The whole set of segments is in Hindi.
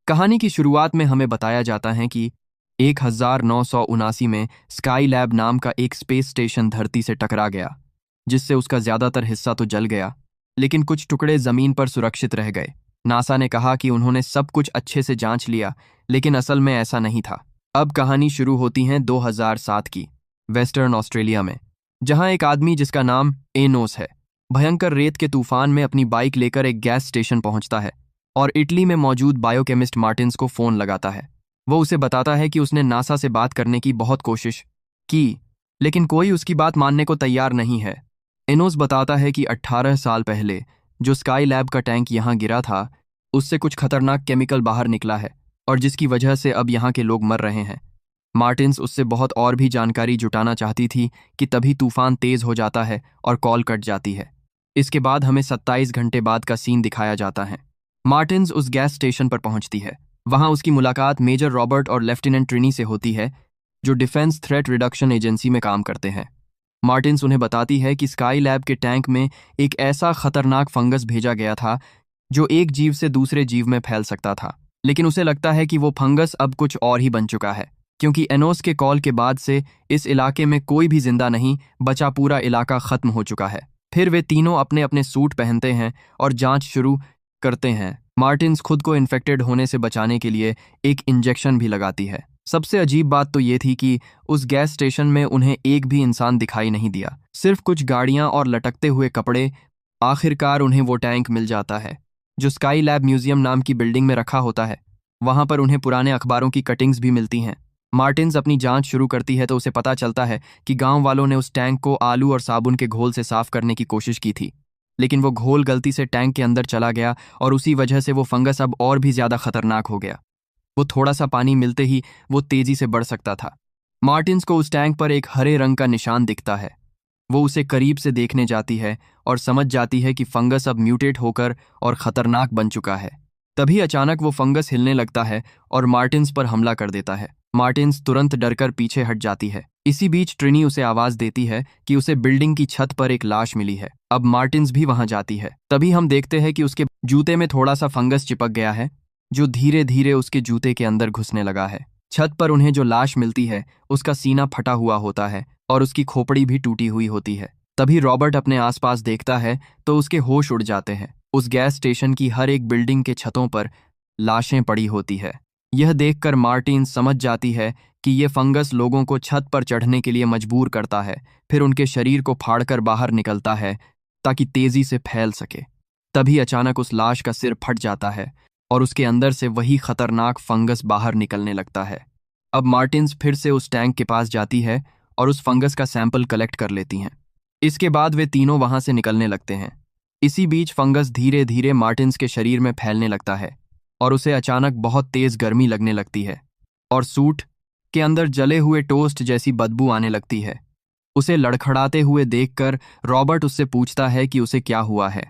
कहानी की शुरुआत में हमें बताया जाता है कि 1979 में स्काई लैब नाम का एक स्पेस स्टेशन धरती से टकरा गया, जिससे उसका ज्यादातर हिस्सा तो जल गया, लेकिन कुछ टुकड़े जमीन पर सुरक्षित रह गए। नासा ने कहा कि उन्होंने सब कुछ अच्छे से जांच लिया, लेकिन असल में ऐसा नहीं था। अब कहानी शुरू होती है 2007 की, वेस्टर्न ऑस्ट्रेलिया में, जहां एक आदमी जिसका नाम एनोस है, भयंकर रेत के तूफान में अपनी बाइक लेकर एक गैस स्टेशन पहुंचता है और इटली में मौजूद बायोकेमिस्ट मार्टिन्स को फोन लगाता है। वो उसे बताता है कि उसने नासा से बात करने की बहुत कोशिश की, लेकिन कोई उसकी बात मानने को तैयार नहीं है। एनोस बताता है कि 18 साल पहले जो स्काई लैब का टैंक यहाँ गिरा था, उससे कुछ खतरनाक केमिकल बाहर निकला है और जिसकी वजह से अब यहाँ के लोग मर रहे हैं। मार्टिन्स उससे बहुत और भी जानकारी जुटाना चाहती थी कि तभी तूफान तेज हो जाता है और कॉल कट जाती है। इसके बाद हमें 27 घंटे बाद का सीन दिखाया जाता है। मार्टिन्स उस गैस स्टेशन पर पहुंचती है। वहां उसकी मुलाकात मेजर रॉबर्ट और लेफ्टिनेंट ट्रिनी से होती है, जो डिफेंस थ्रेट रिडक्शन एजेंसी में काम करते हैं। मार्टिन्स उन्हें बताती है कि स्काई लैब के टैंक में एक ऐसा खतरनाक फंगस भेजा गया था जो एक जीव से दूसरे जीव में फैल सकता था, लेकिन उसे लगता है कि वो फंगस अब कुछ और ही बन चुका है, क्योंकि एनोस के कॉल के बाद से इस इलाके में कोई भी जिंदा नहीं बचा, पूरा इलाका खत्म हो चुका है। फिर वे तीनों अपने अपने सूट पहनते हैं और जांच शुरू करते हैं। मार्टिन्स खुद को इन्फेक्टेड होने से बचाने के लिए एक इंजेक्शन भी लगाती है। सबसे अजीब बात तो ये थी कि उस गैस स्टेशन में उन्हें एक भी इंसान दिखाई नहीं दिया, सिर्फ कुछ गाड़ियां और लटकते हुए कपड़े। आखिरकार उन्हें वो टैंक मिल जाता है जो स्काई लैब म्यूजियम नाम की बिल्डिंग में रखा होता है। वहां पर उन्हें पुराने अखबारों की कटिंग्स भी मिलती हैं। मार्टिन्स अपनी जांच शुरू करती है तो उसे पता चलता है कि गांव वालों ने उस टैंक को आलू और साबुन के घोल से साफ करने की कोशिश की थी, लेकिन वो घोल गलती से टैंक के अंदर चला गया और उसी वजह से वो फंगस अब और भी ज्यादा खतरनाक हो गया। वो थोड़ा सा पानी मिलते ही वो तेजी से बढ़ सकता था। मार्टिन्स को उस टैंक पर एक हरे रंग का निशान दिखता है। वो उसे करीब से देखने जाती है और समझ जाती है कि फंगस अब म्यूटेट होकर और खतरनाक बन चुका है। तभी अचानक वो फंगस हिलने लगता है और मार्टिन्स पर हमला कर देता है। मार्टिन्स तुरंत डरकर पीछे हट जाती है। इसी बीच ट्रिनी उसे आवाज देती है कि उसे बिल्डिंग की छत पर एक लाश मिली है। अब मार्टिन्स भी वहां जाती है। तभी हम देखते हैं कि उसके जूते में थोड़ा सा फंगस चिपक गया है, जो धीरे धीरे उसके जूते के अंदर घुसने लगा है। छत पर उन्हें जो लाश मिलती है उसका सीना फटा हुआ होता है और उसकी खोपड़ी भी टूटी हुई होती है। तभी रॉबर्ट अपने आसपास देखता है तो उसके होश उड़ जाते हैं। उस गैस स्टेशन की हर एक बिल्डिंग के छतों पर लाशें पड़ी होती है। यह देखकर मार्टिन्स समझ जाती है कि यह फंगस लोगों को छत पर चढ़ने के लिए मजबूर करता है, फिर उनके शरीर को फाड़कर बाहर निकलता है ताकि तेजी से फैल सके। तभी अचानक उस लाश का सिर फट जाता है और उसके अंदर से वही खतरनाक फंगस बाहर निकलने लगता है। अब मार्टिन्स फिर से उस टैंक के पास जाती है और उस फंगस का सैंपल कलेक्ट कर लेती हैं। इसके बाद वे तीनों वहां से निकलने लगते हैं। इसी बीच फंगस धीरे धीरे मार्टिन्स के शरीर में फैलने लगता है और उसे अचानक बहुत तेज गर्मी लगने लगती है और सूट के अंदर जले हुए टोस्ट जैसी बदबू आने लगती है। उसे लड़खड़ाते हुए देखकर रॉबर्ट उससे पूछता है कि उसे क्या हुआ है।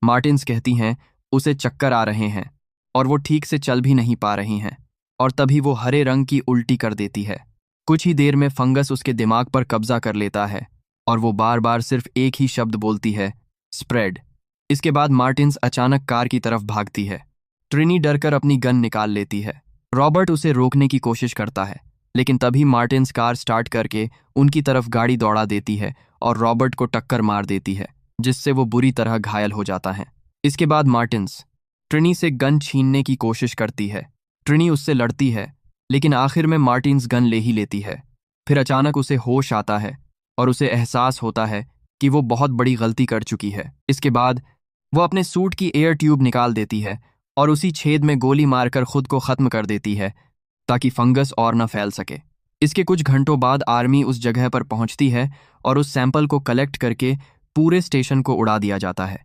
मार्टिन्स कहती हैं उसे चक्कर आ रहे हैं और वो ठीक से चल भी नहीं पा रही हैं, और तभी वो हरे रंग की उल्टी कर देती है। कुछ ही देर में फंगस उसके दिमाग पर कब्जा कर लेता है और वो बार बार सिर्फ एक ही शब्द बोलती है, स्प्रेड। इसके बाद मार्टिन्स अचानक कार की तरफ भागती है। ट्रिनी डरकर अपनी गन निकाल लेती है। रॉबर्ट उसे रोकने की कोशिश करता है, लेकिन तभी मार्टिन्स कार स्टार्ट करके उनकी तरफ गाड़ी दौड़ा देती है और रॉबर्ट को टक्कर मार देती है, जिससे वो बुरी तरह घायल हो जाता है। इसके बाद मार्टिन्स ट्रिनी से गन छीनने की कोशिश करती है। ट्रिनी उससे लड़ती है, लेकिन आखिर में मार्टिन्स गन ले ही लेती है। फिर अचानक उसे होश आता है और उसे एहसास होता है कि वो बहुत बड़ी गलती कर चुकी है। इसके बाद वो अपने सूट की एयर ट्यूब निकाल देती है और उसी छेद में गोली मारकर खुद को खत्म कर देती है ताकि फंगस और न फैल सके। इसके कुछ घंटों बाद आर्मी उस जगह पर पहुंचती है और उस सैंपल को कलेक्ट करके पूरे स्टेशन को उड़ा दिया जाता है।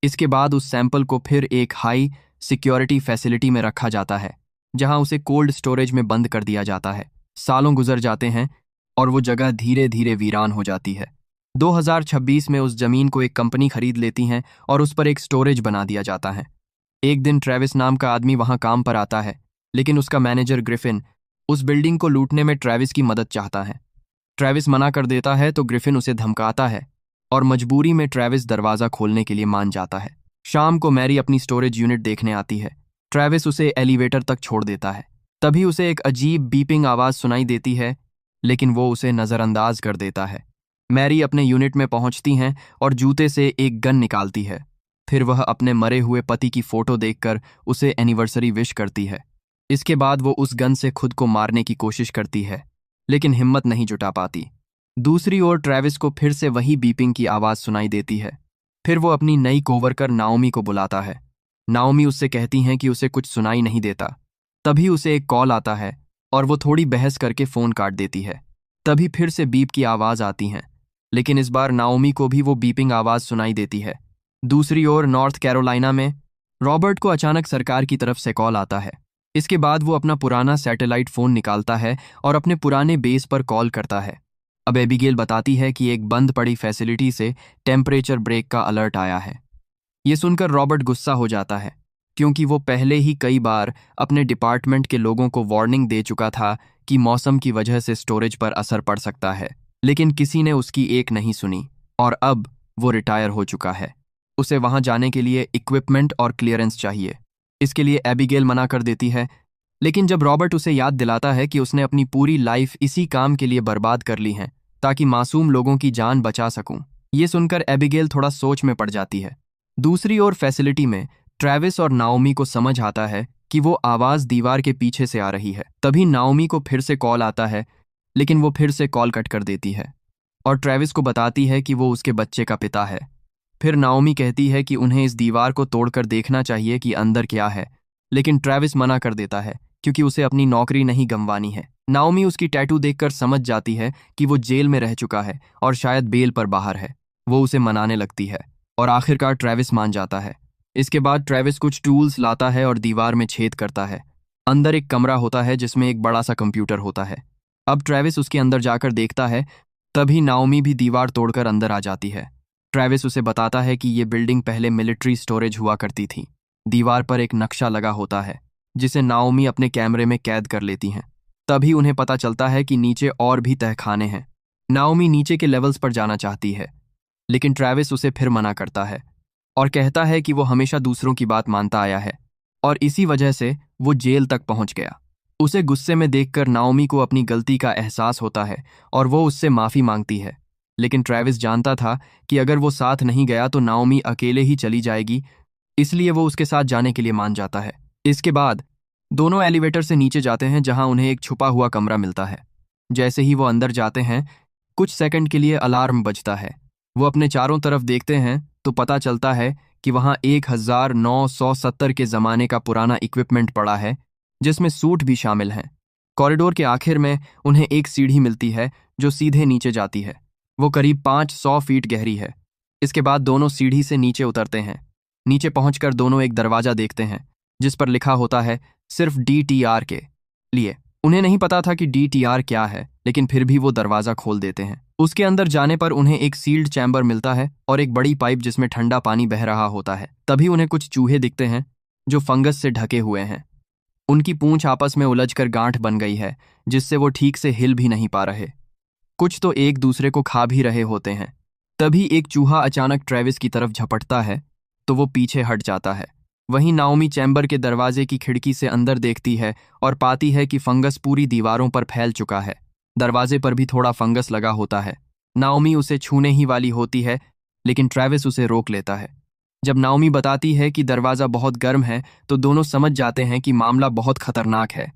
इसके बाद उस सैंपल को फिर एक हाई सिक्योरिटी फैसिलिटी में रखा जाता है, जहां उसे कोल्ड स्टोरेज में बंद कर दिया जाता है। सालों गुजर जाते हैं और वो जगह धीरे धीरे वीरान हो जाती है। 2026 में उस जमीन को एक कंपनी खरीद लेती है और उस पर एक स्टोरेज बना दिया जाता है। एक दिन ट्रेविस नाम का आदमी वहां काम पर आता है, लेकिन उसका मैनेजर ग्रिफिन उस बिल्डिंग को लूटने में ट्रेविस की मदद चाहता है। ट्रेविस मना कर देता है तो ग्रिफिन उसे धमकाता है और मजबूरी में ट्रेविस दरवाजा खोलने के लिए मान जाता है। शाम को मैरी अपनी स्टोरेज यूनिट देखने आती है ट्रैविस उसे एलिवेटर तक छोड़ देता है। तभी उसे एक अजीब बीपिंग आवाज़ सुनाई देती है, लेकिन वो उसे नज़रअंदाज कर देता है। मैरी अपने यूनिट में पहुंचती हैं और जूते से एक गन निकालती है। फिर वह अपने मरे हुए पति की फोटो देखकर उसे एनिवर्सरी विश करती है। इसके बाद वो उस गन से खुद को मारने की कोशिश करती है, लेकिन हिम्मत नहीं जुटा पाती। दूसरी ओर ट्रैविस को फिर से वही बीपिंग की आवाज़ सुनाई देती है। फिर वो अपनी नई कोवर्कर नाओमी को बुलाता है। नाओमी उससे कहती हैं कि उसे कुछ सुनाई नहीं देता। तभी उसे एक कॉल आता है और वो थोड़ी बहस करके फ़ोन काट देती है। तभी फिर से बीप की आवाज़ आती है, लेकिन इस बार नाओमी को भी वो बीपिंग आवाज़ सुनाई देती है। दूसरी ओर नॉर्थ कैरोलिना में रॉबर्ट को अचानक सरकार की तरफ से कॉल आता है। इसके बाद वो अपना पुराना सैटेलाइट फ़ोन निकालता है और अपने पुराने बेस पर कॉल करता है। अब एबिगेल बताती है कि एक बंद पड़ी फैसिलिटी से टेम्परेचर ब्रेक का अलर्ट आया है। ये सुनकर रॉबर्ट गुस्सा हो जाता है, क्योंकि वो पहले ही कई बार अपने डिपार्टमेंट के लोगों को वार्निंग दे चुका था कि मौसम की वजह से स्टोरेज पर असर पड़ सकता है, लेकिन किसी ने उसकी एक नहीं सुनी और अब वो रिटायर हो चुका है। उसे वहां जाने के लिए इक्विपमेंट और क्लियरेंस चाहिए। इसके लिए एबिगेल मना कर देती है, लेकिन जब रॉबर्ट उसे याद दिलाता है कि उसने अपनी पूरी लाइफ इसी काम के लिए बर्बाद कर ली है ताकि मासूम लोगों की जान बचा सकूं, ये सुनकर एबिगेल थोड़ा सोच में पड़ जाती है। दूसरी ओर फैसिलिटी में ट्रैविस और नाओमी को समझ आता है कि वो आवाज़ दीवार के पीछे से आ रही है। तभी नाओमी को फिर से कॉल आता है, लेकिन वो फिर से कॉल कट कर देती है और ट्रैविस को बताती है कि वो उसके बच्चे का पिता है। फिर नाओमी कहती है कि उन्हें इस दीवार को तोड़कर देखना चाहिए कि अंदर क्या है, लेकिन ट्रैविस मना कर देता है क्योंकि उसे अपनी नौकरी नहीं गंवानी है। नाओमी उसकी टैटू देखकर समझ जाती है कि वो जेल में रह चुका है और शायद बेल पर बाहर है। वो उसे मनाने लगती है और आखिरकार ट्रैविस मान जाता है। इसके बाद ट्रैविस कुछ टूल्स लाता है और दीवार में छेद करता है। अंदर एक कमरा होता है जिसमें एक बड़ा सा कंप्यूटर होता है। अब ट्रैविस उसके अंदर जाकर देखता है, तभी नाओमी भी दीवार तोड़कर अंदर आ जाती है। ट्रैविस उसे बताता है कि ये बिल्डिंग पहले मिलिट्री स्टोरेज हुआ करती थी। दीवार पर एक नक्शा लगा होता है जिसे नाओमी अपने कैमरे में कैद कर लेती हैं। तभी उन्हें पता चलता है कि नीचे और भी तहखाने हैं। नाओमी नीचे के लेवल्स पर जाना चाहती है, लेकिन ट्रैविस उसे फिर मना करता है और कहता है कि वो हमेशा दूसरों की बात मानता आया है और इसी वजह से वो जेल तक पहुंच गया। उसे गुस्से में देखकर नाओमी को अपनी गलती का एहसास होता है और वो उससे माफ़ी मांगती है, लेकिन ट्रैविस जानता था कि अगर वो साथ नहीं गया तो नाओमी अकेले ही चली जाएगी, इसलिए वो उसके साथ जाने के लिए मान जाता है। इसके बाद दोनों एलिवेटर से नीचे जाते हैं जहां उन्हें एक छुपा हुआ कमरा मिलता है। जैसे ही वो अंदर जाते हैं, कुछ सेकंड के लिए अलार्म बजता है। वो अपने चारों तरफ देखते हैं तो पता चलता है कि वहां 1970 के ज़माने का पुराना इक्विपमेंट पड़ा है, जिसमें सूट भी शामिल हैं। कॉरिडोर के आखिर में उन्हें एक सीढ़ी मिलती है जो सीधे नीचे जाती है। वो करीब 500 फीट गहरी है। इसके बाद दोनों सीढ़ी से नीचे उतरते हैं। नीचे पहुंचकर दोनों एक दरवाज़ा देखते हैं जिस पर लिखा होता है सिर्फ DTR के लिए। उन्हें नहीं पता था कि DTR क्या है, लेकिन फिर भी वो दरवाज़ा खोल देते हैं। उसके अंदर जाने पर उन्हें एक सील्ड चैम्बर मिलता है और एक बड़ी पाइप जिसमें ठंडा पानी बह रहा होता है। तभी उन्हें कुछ चूहे दिखते हैं जो फंगस से ढके हुए हैं। उनकी पूंछ आपस में उलझकर गांठ बन गई है, जिससे वो ठीक से हिल भी नहीं पा रहे। कुछ तो एक दूसरे को खा भी रहे होते हैं। तभी एक चूहा अचानक ट्रैविस की तरफ झपटता है तो वो पीछे हट जाता है। वहीं नाओमी चैम्बर के दरवाजे की खिड़की से अंदर देखती है और पाती है कि फंगस पूरी दीवारों पर फैल चुका है। दरवाजे पर भी थोड़ा फंगस लगा होता है। नाओमी उसे छूने ही वाली होती है, लेकिन ट्रैविस उसे रोक लेता है। जब नाओमी बताती है कि दरवाज़ा बहुत गर्म है तो दोनों समझ जाते हैं कि मामला बहुत खतरनाक है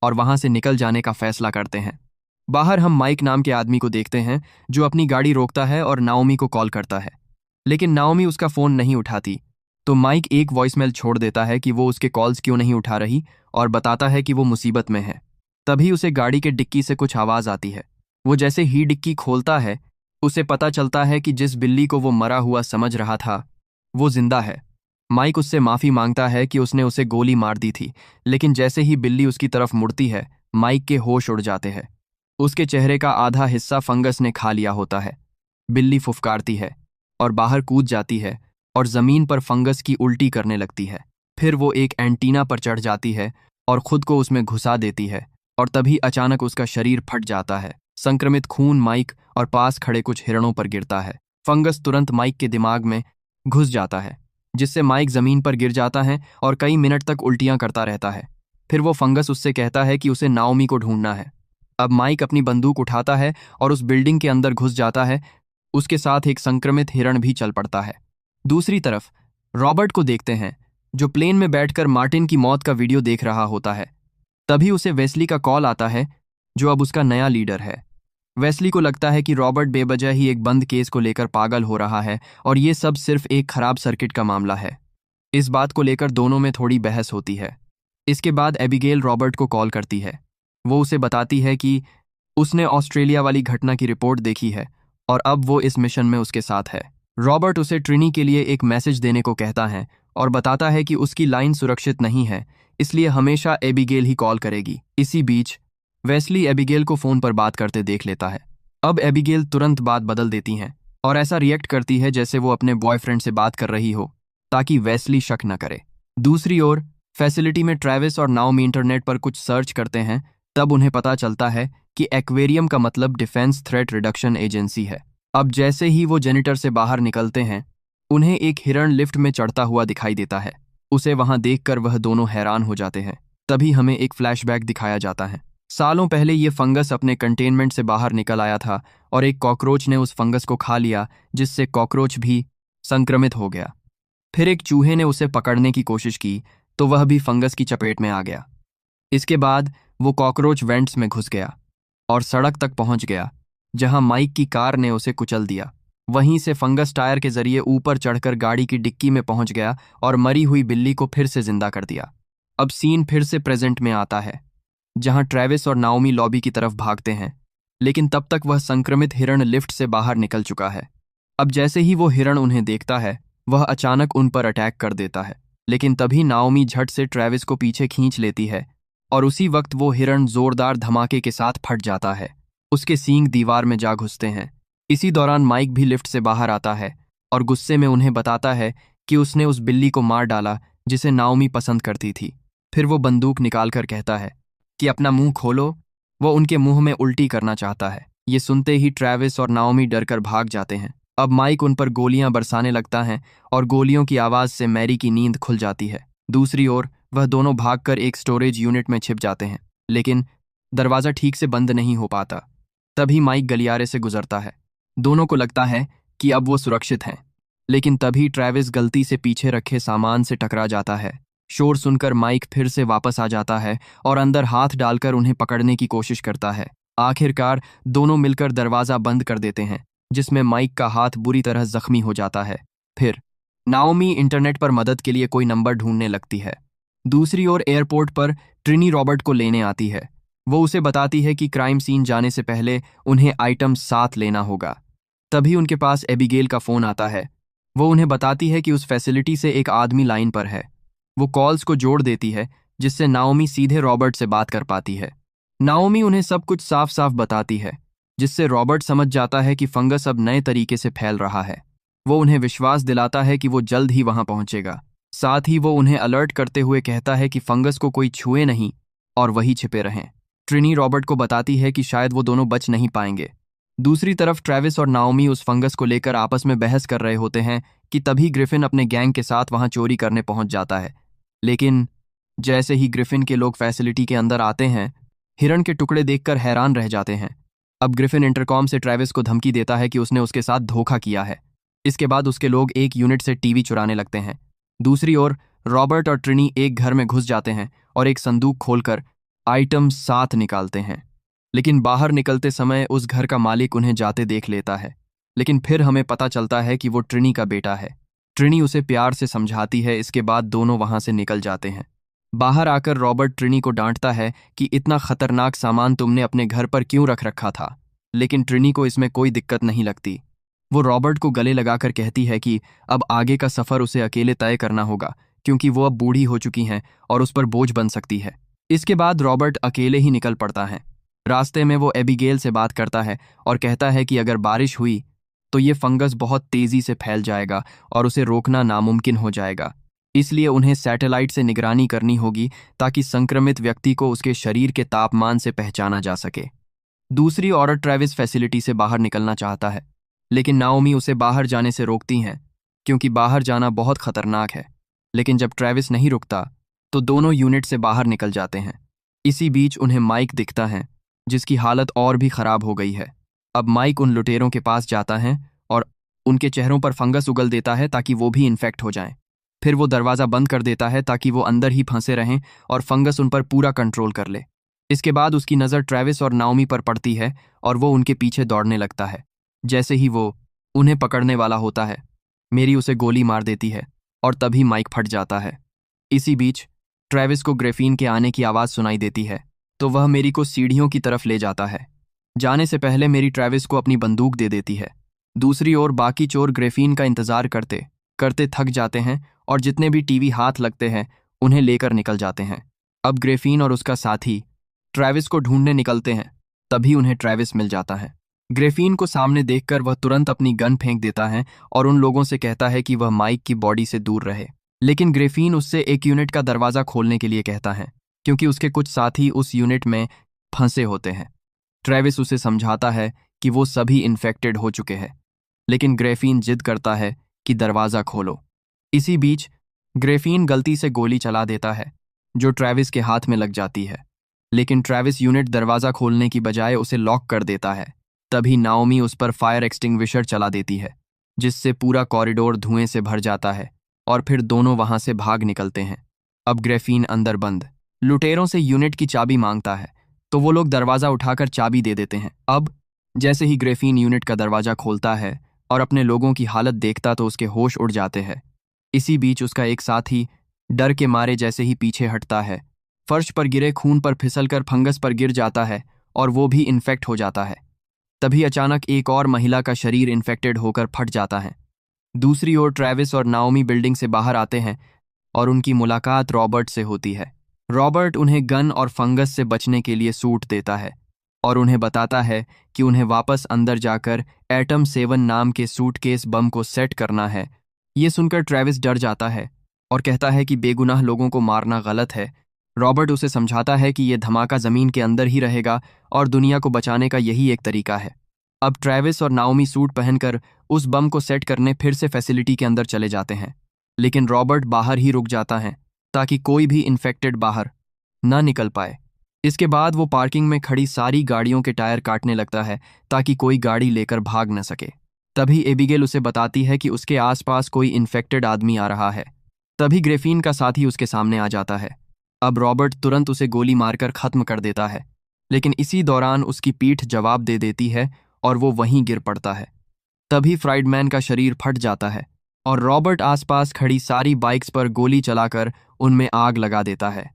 और वहां से निकल जाने का फैसला करते हैं। बाहर हम माइक नाम के आदमी को देखते हैं जो अपनी गाड़ी रोकता है और नाओमी को कॉल करता है, लेकिन नाओमी उसका फ़ोन नहीं उठाती। तो माइक एक वॉइसमेल छोड़ देता है कि वो उसके कॉल्स क्यों नहीं उठा रही और बताता है कि वो मुसीबत में है। तभी उसे गाड़ी के डिक्की से कुछ आवाज़ आती है। वो जैसे ही डिक्की खोलता है, उसे पता चलता है कि जिस बिल्ली को वो मरा हुआ समझ रहा था वो जिंदा है। माइक उससे माफ़ी मांगता है कि उसने उसे गोली मार दी थी, लेकिन जैसे ही बिल्ली उसकी तरफ मुड़ती है, माइक के होश उड़ जाते हैं। उसके चेहरे का आधा हिस्सा फंगस ने खा लिया होता है। बिल्ली फुफकारती है और बाहर कूद जाती है और ज़मीन पर फंगस की उल्टी करने लगती है। फिर वो एक एंटीना पर चढ़ जाती है और खुद को उसमें घुसा देती है और तभी अचानक उसका शरीर फट जाता है। संक्रमित खून माइक और पास खड़े कुछ हिरणों पर गिरता है। फंगस तुरंत माइक के दिमाग में घुस जाता है जिससे माइक जमीन पर गिर जाता है और कई मिनट तक उल्टियां करता रहता है। फिर वो फंगस उससे कहता है कि उसे नाओमी को ढूंढना है। अब माइक अपनी बंदूक उठाता है और उस बिल्डिंग के अंदर घुस जाता है। उसके साथ एक संक्रमित हिरण भी चल पड़ता है। दूसरी तरफ रॉबर्ट को देखते हैं, जो प्लेन में बैठकर मार्टिन की मौत का वीडियो देख रहा होता है। तभी उसे वेस्ली का कॉल आता है, जो अब उसका नया लीडर है। वेस्ली को लगता है कि रॉबर्ट बेवजह ही एक बंद केस को लेकर पागल हो रहा है और ये सब सिर्फ एक खराब सर्किट का मामला है। इस बात को लेकर दोनों में थोड़ी बहस होती है। इसके बाद एबिगेल रॉबर्ट को कॉल करती है। वो उसे बताती है कि उसने ऑस्ट्रेलिया वाली घटना की रिपोर्ट देखी है और अब वो इस मिशन में उसके साथ है। रॉबर्ट उसे ट्रिनी के लिए एक मैसेज देने को कहता है और बताता है कि उसकी लाइन सुरक्षित नहीं है, इसलिए हमेशा एबिगेल ही कॉल करेगी। इसी बीच वेस्ली एबिगेल को फोन पर बात करते देख लेता है। अब एबिगेल तुरंत बात बदल देती हैं और ऐसा रिएक्ट करती है जैसे वो अपने बॉयफ्रेंड से बात कर रही हो, ताकि वेस्ली शक न करे। दूसरी ओर फैसिलिटी में ट्रेविस और नाओमी इंटरनेट पर कुछ सर्च करते हैं। तब उन्हें पता चलता है कि एक्वेरियम का मतलब डिफेंस थ्रेट रिडक्शन एजेंसी है। अब जैसे ही वो जेनिटर से बाहर निकलते हैं, उन्हें एक हिरण लिफ्ट में चढ़ता हुआ दिखाई देता है। उसे वहां देखकर वह दोनों हैरान हो जाते हैं। तभी हमें एक फ्लैशबैक दिखाया जाता है। सालों पहले ये फंगस अपने कंटेनमेंट से बाहर निकल आया था और एक कॉकरोच ने उस फंगस को खा लिया, जिससे कॉकरोच भी संक्रमित हो गया। फिर एक चूहे ने उसे पकड़ने की कोशिश की तो वह भी फंगस की चपेट में आ गया। इसके बाद वो कॉकरोच वेंट्स में घुस गया और सड़क तक पहुंच गया, जहां माइक की कार ने उसे कुचल दिया। वहीं से फंगस टायर के जरिए ऊपर चढ़कर गाड़ी की डिक्की में पहुंच गया और मरी हुई बिल्ली को फिर से जिंदा कर दिया। अब सीन फिर से प्रेजेंट में आता है, जहां ट्रेविस और नाओमी लॉबी की तरफ भागते हैं, लेकिन तब तक वह संक्रमित हिरण लिफ्ट से बाहर निकल चुका है। अब जैसे ही वो हिरण उन्हें देखता है, वह अचानक उन पर अटैक कर देता है, लेकिन तभी नाओमी झट से ट्रेविस को पीछे खींच लेती है और उसी वक्त वो हिरण जोरदार धमाके के साथ फट जाता है। उसके सींग दीवार में जा घुसते हैं। इसी दौरान माइक भी लिफ्ट से बाहर आता है और गुस्से में उन्हें बताता है कि उसने उस बिल्ली को मार डाला जिसे नाओमी पसंद करती थी। फिर वो बंदूक निकालकर कहता है कि अपना मुंह खोलो। वो उनके मुंह में उल्टी करना चाहता है। ये सुनते ही ट्रेविस और नाओमी डरकर भाग जाते हैं। अब माइक उन पर गोलियां बरसाने लगता है और गोलियों की आवाज से मैरी की नींद खुल जाती है। दूसरी ओर वह दोनों भागकर एक स्टोरेज यूनिट में छिप जाते हैं, लेकिन दरवाजा ठीक से बंद नहीं हो पाता। तभी माइक गलियारे से गुजरता है। दोनों को लगता है कि अब वो सुरक्षित हैं, लेकिन तभी ट्रेविस गलती से पीछे रखे सामान से टकरा जाता है। शोर सुनकर माइक फिर से वापस आ जाता है और अंदर हाथ डालकर उन्हें पकड़ने की कोशिश करता है। आखिरकार दोनों मिलकर दरवाजा बंद कर देते हैं, जिसमें माइक का हाथ बुरी तरह जख्मी हो जाता है। फिर नाओमी इंटरनेट पर मदद के लिए कोई नंबर ढूंढने लगती है। दूसरी ओर एयरपोर्ट पर ट्रिनी रॉबर्ट को लेने आती है। वो उसे बताती है कि क्राइम सीन जाने से पहले उन्हें आइटम साथ लेना होगा। तभी उनके पास एबिगेल का फोन आता है। वो उन्हें बताती है कि उस फैसिलिटी से एक आदमी लाइन पर है। वो कॉल्स को जोड़ देती है, जिससे नाओमी सीधे रॉबर्ट से बात कर पाती है। नाओमी उन्हें सब कुछ साफ साफ बताती है, जिससे रॉबर्ट समझ जाता है कि फंगस अब नए तरीके से फैल रहा है। वो उन्हें विश्वास दिलाता है कि वो जल्द ही वहां पहुंचेगा। साथ ही वो उन्हें अलर्ट करते हुए कहता है कि फंगस को कोई छुए नहीं और वही छिपे रहें। ट्रिनी रॉबर्ट को बताती है कि शायद वो दोनों बच नहीं पाएंगे। दूसरी तरफ ट्रेविस और नाओमी उस फंगस को लेकर आपस में बहस कर रहे होते हैं कि तभी ग्रिफिन अपने गैंग के साथ वहां चोरी करने पहुंच जाता है। लेकिन जैसे ही ग्रिफिन के लोग फैसिलिटी के अंदर आते हैं, हिरण के टुकड़े देखकर हैरान रह जाते हैं। अब ग्रिफिन इंटरकॉम से ट्रेविस को धमकी देता है कि उसने उसके साथ धोखा किया है। इसके बाद उसके लोग एक यूनिट से टीवी चुराने लगते हैं। दूसरी ओर रॉबर्ट और ट्रिनी एक घर में घुस जाते हैं और एक संदूक खोलकर आइटम साथ निकालते हैं। लेकिन बाहर निकलते समय उस घर का मालिक उन्हें जाते देख लेता है। लेकिन फिर हमें पता चलता है कि वो ट्रिनी का बेटा है। ट्रिनी उसे प्यार से समझाती है। इसके बाद दोनों वहां से निकल जाते हैं। बाहर आकर रॉबर्ट ट्रिनी को डांटता है कि इतना खतरनाक सामान तुमने अपने घर पर क्यों रख रखा था। लेकिन ट्रिनी को इसमें कोई दिक्कत नहीं लगती। वो रॉबर्ट को गले लगाकर कहती है कि अब आगे का सफर उसे अकेले तय करना होगा, क्योंकि वो अब बूढ़ी हो चुकी हैं और उस पर बोझ बन सकती है। इसके बाद रॉबर्ट अकेले ही निकल पड़ता है। रास्ते में वो एबिगेल से बात करता है और कहता है कि अगर बारिश हुई तो ये फंगस बहुत तेजी से फैल जाएगा और उसे रोकना नामुमकिन हो जाएगा। इसलिए उन्हें सैटेलाइट से निगरानी करनी होगी, ताकि संक्रमित व्यक्ति को उसके शरीर के तापमान से पहचाना जा सके। दूसरी औरत ट्रेविस फैसिलिटी से बाहर निकलना चाहता है, लेकिन नाओमी उसे बाहर जाने से रोकती हैं। क्योंकि बाहर जाना बहुत खतरनाक है। लेकिन जब ट्रेविस नहीं रुकता तो दोनों यूनिट से बाहर निकल जाते हैं। इसी बीच उन्हें माइक दिखता है, जिसकी हालत और भी खराब हो गई है। अब माइक उन लुटेरों के पास जाता है और उनके चेहरों पर फंगस उगल देता है ताकि वो भी इन्फेक्ट हो जाएं। फिर वो दरवाज़ा बंद कर देता है ताकि वो अंदर ही फंसे रहें और फंगस उन पर पूरा कंट्रोल कर ले। इसके बाद उसकी नज़र ट्रेविस और नाओमी पर पड़ती है और वो उनके पीछे दौड़ने लगता है। जैसे ही वो उन्हें पकड़ने वाला होता है, मेरी उसे गोली मार देती है और तभी माइक फट जाता है। इसी बीच ट्रेविस को ग्रेफीन के आने की आवाज़ सुनाई देती है, तो वह मेरी को सीढ़ियों की तरफ ले जाता है। जाने से पहले मेरी ट्रेविस को अपनी बंदूक दे देती है। दूसरी ओर बाकी चोर ग्रेफीन का इंतजार करते करते थक जाते हैं और जितने भी टीवी हाथ लगते हैं उन्हें लेकर निकल जाते हैं। अब ग्रेफीन और उसका साथी ट्रेविस को ढूंढने निकलते हैं, तभी उन्हें ट्रेविस मिल जाता है। ग्रेफीन को सामने देखकर वह तुरंत अपनी गन फेंक देता है और उन लोगों से कहता है कि वह माइक की बॉडी से दूर रहे। लेकिन ग्रेफीन उससे एक यूनिट का दरवाज़ा खोलने के लिए कहता है, क्योंकि उसके कुछ साथी उस यूनिट में फंसे होते हैं। ट्रेविस उसे समझाता है कि वो सभी इन्फेक्टेड हो चुके हैं, लेकिन ग्रेफीन जिद करता है कि दरवाज़ा खोलो। इसी बीच ग्रेफीन गलती से गोली चला देता है, जो ट्रेविस के हाथ में लग जाती है। लेकिन ट्रेविस यूनिट दरवाज़ा खोलने की बजाय उसे लॉक कर देता है। तभी नाओमी उस पर फायर एक्सटिंग्विशर चला देती है, जिससे पूरा कॉरिडोर धुएं से भर जाता है और फिर दोनों वहां से भाग निकलते हैं। अब ग्रेफीन अंदर बंद लुटेरों से यूनिट की चाबी मांगता है, तो वो लोग दरवाज़ा उठाकर चाबी दे देते हैं। अब जैसे ही ग्रेफीन यूनिट का दरवाज़ा खोलता है और अपने लोगों की हालत देखता तो उसके होश उड़ जाते हैं। इसी बीच उसका एक साथी डर के मारे जैसे ही पीछे हटता है, फर्श पर गिरे खून पर फिसलकर फंगस पर गिर जाता है और वो भी इन्फेक्ट हो जाता है। तभी अचानक एक और महिला का शरीर इन्फेक्टेड होकर फट जाता है। दूसरी ओर ट्रेविस और नाओमी बिल्डिंग से बाहर आते हैं और उनकी मुलाकात रॉबर्ट से होती है। रॉबर्ट उन्हें गन और फंगस से बचने के लिए सूट देता है और उन्हें बताता है कि उन्हें वापस अंदर जाकर एटम 7 नाम के सूटकेस बम को सेट करना है। ये सुनकर ट्रेविस डर जाता है और कहता है कि बेगुनाह लोगों को मारना गलत है। रॉबर्ट उसे समझाता है कि यह धमाका ज़मीन के अंदर ही रहेगा और दुनिया को बचाने का यही एक तरीका है। अब ट्रेविस और नाओमी सूट पहनकर उस बम को सेट करने फिर से फैसिलिटी के अंदर चले जाते हैं, लेकिन रॉबर्ट बाहर ही रुक जाता है ताकि कोई भी इन्फेक्टेड बाहर ना निकल पाए। इसके बाद वो पार्किंग में खड़ी सारी गाड़ियों के टायर काटने लगता है ताकि कोई गाड़ी लेकर भाग न सके। तभी एबिगेल उसे बताती है कि उसके आसपास कोई इन्फेक्टेड आदमी आ रहा है। तभी ग्रेफीन का साथी उसके सामने आ जाता है। अब रॉबर्ट तुरंत उसे गोली मारकर खत्म कर देता है, लेकिन इसी दौरान उसकी पीठ जवाब दे देती है और वो वहीं गिर पड़ता है। तभी फ्राइडमैन का शरीर फट जाता है और रॉबर्ट आसपास खड़ी सारी बाइक्स पर गोली चलाकर उनमें आग लगा देता है।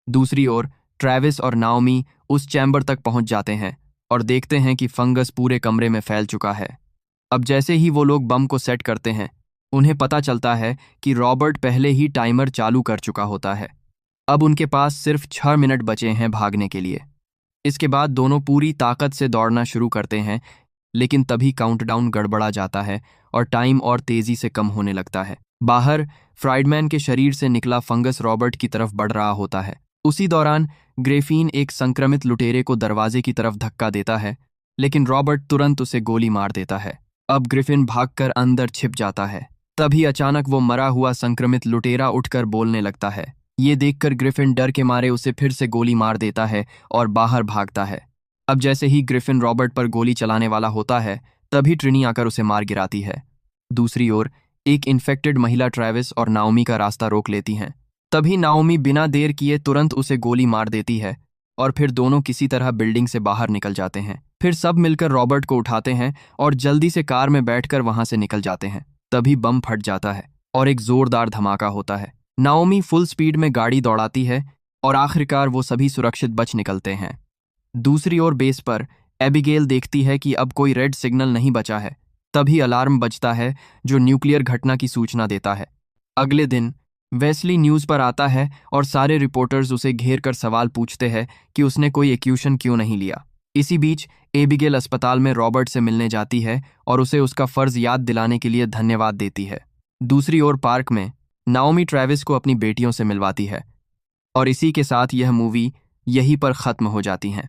दूसरी ओर ट्रेविस और नाओमी उस चैम्बर तक पहुंच जाते हैं और देखते हैं कि फंगस पूरे कमरे में फैल चुका है। अब जैसे ही वो लोग बम को सेट करते हैं, उन्हें पता चलता है कि रॉबर्ट पहले ही टाइमर चालू कर चुका होता है। अब उनके पास सिर्फ 6 मिनट बचे हैं भागने के लिए। इसके बाद दोनों पूरी ताकत से दौड़ना शुरू करते हैं, लेकिन तभी काउंटडाउन गड़बड़ा जाता है और टाइम और तेजी से कम होने लगता है। बाहर फ्राइडमैन के शरीर से निकला फंगस रॉबर्ट की तरफ बढ़ रहा होता है। उसी दौरान ग्रेफीन एक संक्रमित लुटेरे को दरवाजे की तरफ धक्का देता है, लेकिन रॉबर्ट तुरंत उसे गोली मार देता है। अब ग्रिफिन भागकर अंदर छिप जाता है। तभी अचानक वो मरा हुआ संक्रमित लुटेरा उठकर बोलने लगता है। ये देखकर ग्रिफिन डर के मारे उसे फिर से गोली मार देता है और बाहर भागता है। अब जैसे ही ग्रिफिन रॉबर्ट पर गोली चलाने वाला होता है, तभी ट्रिनी आकर उसे मार गिराती है। दूसरी ओर एक इन्फेक्टेड महिला ट्रेविस और नाओमी का रास्ता रोक लेती हैं। तभी नाओमी बिना देर किए तुरंत उसे गोली मार देती है और फिर दोनों किसी तरह बिल्डिंग से बाहर निकल जाते हैं। फिर सब मिलकर रॉबर्ट को उठाते हैं और जल्दी से कार में बैठकर वहां से निकल जाते हैं। तभी बम फट जाता है और एक जोरदार धमाका होता है। नाओमी फुल स्पीड में गाड़ी दौड़ाती है और आखिरकार वो सभी सुरक्षित बच निकलते हैं। दूसरी ओर बेस पर एबिगेल देखती है कि अब कोई रेड सिग्नल नहीं बचा है। तभी अलार्म बजता है जो न्यूक्लियर घटना की सूचना देता है। अगले दिन वेस्ली न्यूज़ पर आता है और सारे रिपोर्टर्स उसे घेर कर सवाल पूछते हैं कि उसने कोई एक्यूशन क्यों नहीं लिया। इसी बीच एबिगेल अस्पताल में रॉबर्ट से मिलने जाती है और उसे उसका फर्ज याद दिलाने के लिए धन्यवाद देती है। दूसरी ओर पार्क में नाओमी ट्रेविस को अपनी बेटियों से मिलवाती है और इसी के साथ यह मूवी यहीं पर ख़त्म हो जाती है।